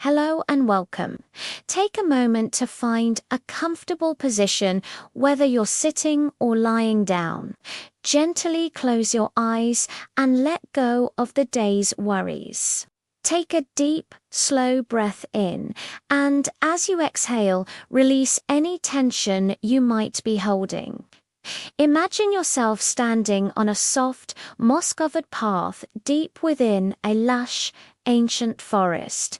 Hello and welcome. Take a moment to find a comfortable position, whether you're sitting or lying down. Gently close your eyes and let go of the day's worries. Take a deep, slow breath in, and as you exhale, release any tension you might be holding. Imagine yourself standing on a soft, moss-covered path deep within a lush, ancient forest.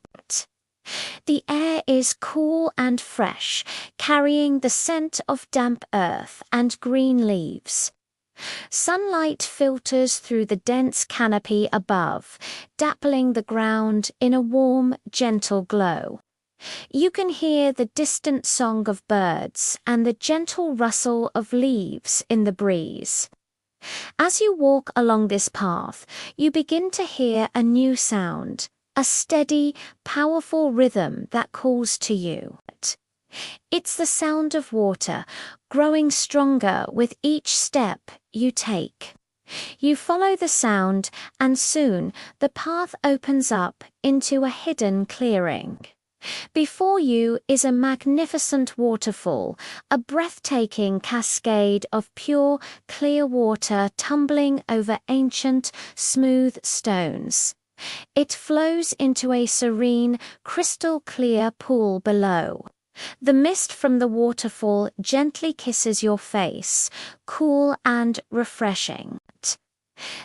The air is cool and fresh, carrying the scent of damp earth and green leaves. Sunlight filters through the dense canopy above, dappling the ground in a warm, gentle glow. You can hear the distant song of birds and the gentle rustle of leaves in the breeze. As you walk along this path, you begin to hear a new sound. A steady, powerful rhythm that calls to you. It's the sound of water, growing stronger with each step you take. You follow the sound, and soon the path opens up into a hidden clearing. Before you is a magnificent waterfall, a breathtaking cascade of pure, clear water tumbling over ancient, smooth stones. It flows into a serene, crystal-clear pool below. The mist from the waterfall gently kisses your face, cool and refreshing.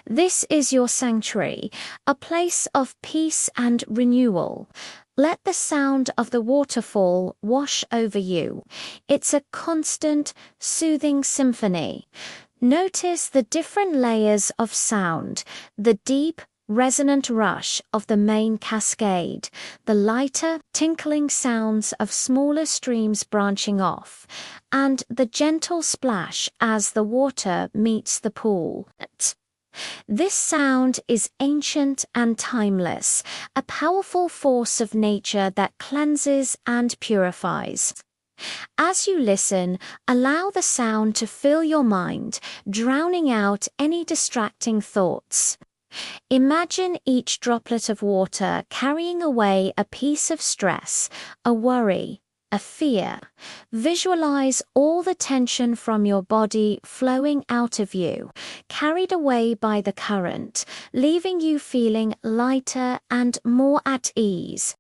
This is your sanctuary, a place of peace and renewal. Let the sound of the waterfall wash over you. It's a constant, soothing symphony. Notice the different layers of sound, the deep, resonant rush of the main cascade, the lighter, tinkling sounds of smaller streams branching off, and the gentle splash as the water meets the pool. This sound is ancient and timeless, a powerful force of nature that cleanses and purifies. As you listen, allow the sound to fill your mind, drowning out any distracting thoughts. Imagine each droplet of water carrying away a piece of stress, a worry, a fear. Visualize all the tension from your body flowing out of you, carried away by the current, leaving you feeling lighter and more at ease.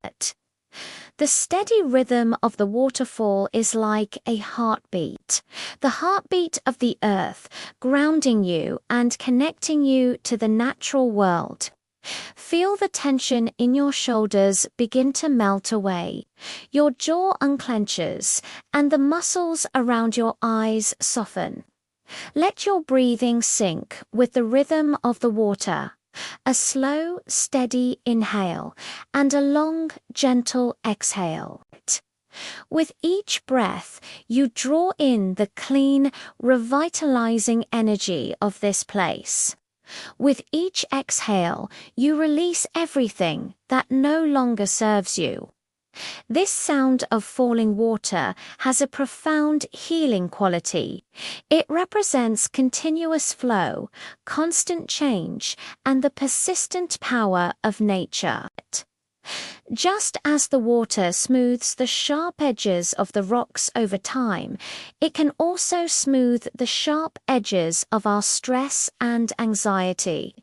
The steady rhythm of the waterfall is like a heartbeat, the heartbeat of the earth, grounding you and connecting you to the natural world. Feel the tension in your shoulders begin to melt away. Your jaw unclenches, and the muscles around your eyes soften. Let your breathing sink with the rhythm of the water. A slow, steady inhale and a long, gentle exhale. With each breath, you draw in the clean, revitalizing energy of this place. With each exhale, you release everything that no longer serves you. This sound of falling water has a profound healing quality. It represents continuous flow, constant change, and the persistent power of nature. Just as the water smooths the sharp edges of the rocks over time, it can also smooth the sharp edges of our stress and anxiety.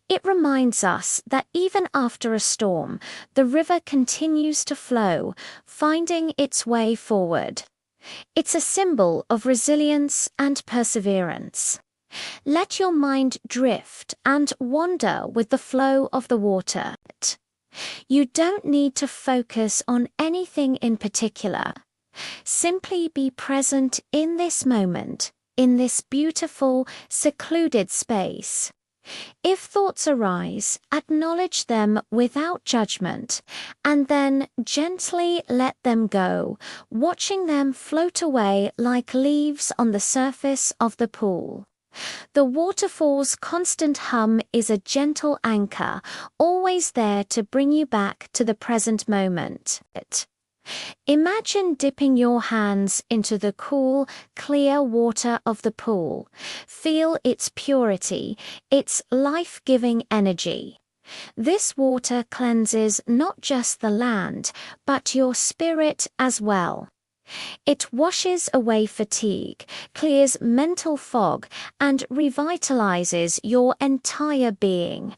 It reminds us that even after a storm, the river continues to flow, finding its way forward. It's a symbol of resilience and perseverance. Let your mind drift and wander with the flow of the water. You don't need to focus on anything in particular. Simply be present in this moment, in this beautiful, secluded space. If thoughts arise, acknowledge them without judgment, and then gently let them go, watching them float away like leaves on the surface of the pool. The waterfall's constant hum is a gentle anchor, always there to bring you back to the present moment. Imagine dipping your hands into the cool, clear water of the pool. Feel its purity, its life-giving energy. This water cleanses not just the land, but your spirit as well. It washes away fatigue, clears mental fog, and revitalizes your entire being.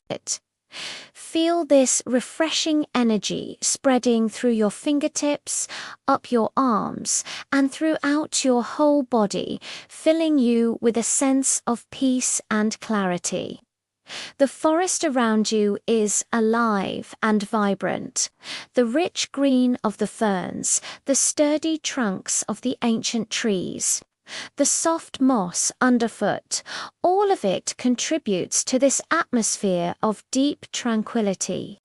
Feel this refreshing energy spreading through your fingertips, up your arms, and throughout your whole body, filling you with a sense of peace and clarity. The forest around you is alive and vibrant. The rich green of the ferns, the sturdy trunks of the ancient trees, the soft moss underfoot, all of it contributes to this atmosphere of deep tranquility.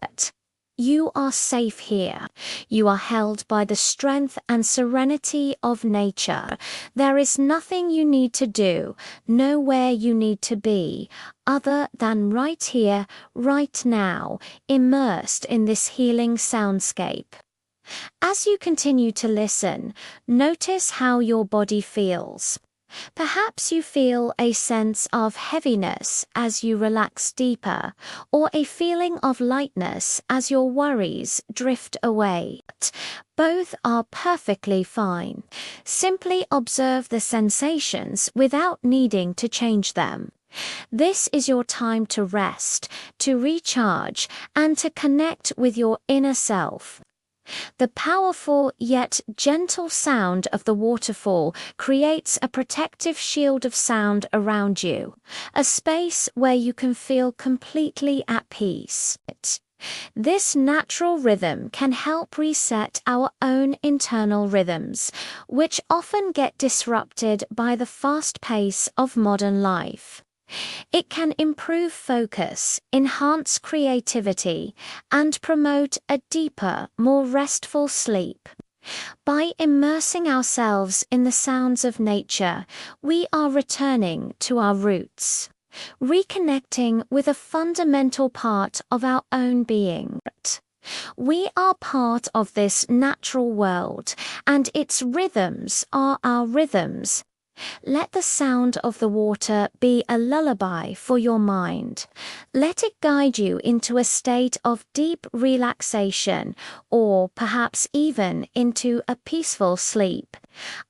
You are safe here. You are held by the strength and serenity of nature. There is nothing you need to do, nowhere you need to be, other than right here, right now, immersed in this healing soundscape. As you continue to listen, notice how your body feels. Perhaps you feel a sense of heaviness as you relax deeper, or a feeling of lightness as your worries drift away. Both are perfectly fine. Simply observe the sensations without needing to change them. This is your time to rest, to recharge, and to connect with your inner self. The powerful yet gentle sound of the waterfall creates a protective shield of sound around you, a space where you can feel completely at peace. This natural rhythm can help reset our own internal rhythms, which often get disrupted by the fast pace of modern life. It can improve focus, enhance creativity, and promote a deeper, more restful sleep. By immersing ourselves in the sounds of nature, we are returning to our roots, reconnecting with a fundamental part of our own being. We are part of this natural world, and its rhythms are our rhythms. Let the sound of the water be a lullaby for your mind. Let it guide you into a state of deep relaxation, or perhaps even into a peaceful sleep.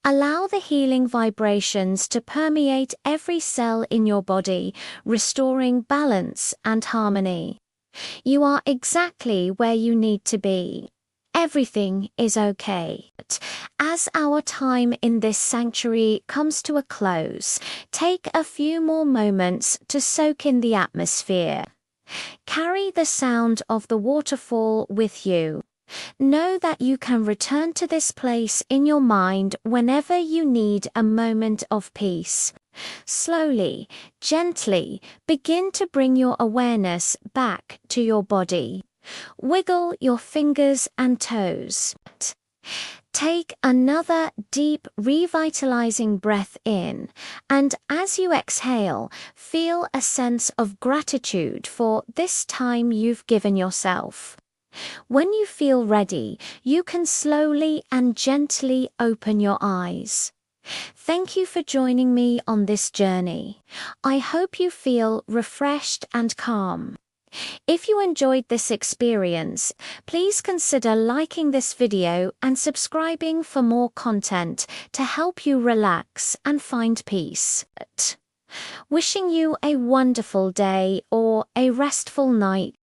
Allow the healing vibrations to permeate every cell in your body, restoring balance and harmony. You are exactly where you need to be. Everything is okay. As our time in this sanctuary comes to a close, take a few more moments to soak in the atmosphere. Carry the sound of the waterfall with you. Know that you can return to this place in your mind whenever you need a moment of peace. Slowly, gently, begin to bring your awareness back to your body. Wiggle your fingers and toes. Take another deep, revitalizing breath in, and as you exhale, feel a sense of gratitude for this time you've given yourself. When you feel ready, you can slowly and gently open your eyes. Thank you for joining me on this journey. I hope you feel refreshed and calm. If you enjoyed this experience, please consider liking this video and subscribing for more content to help you relax and find peace. Wishing you a wonderful day or a restful night.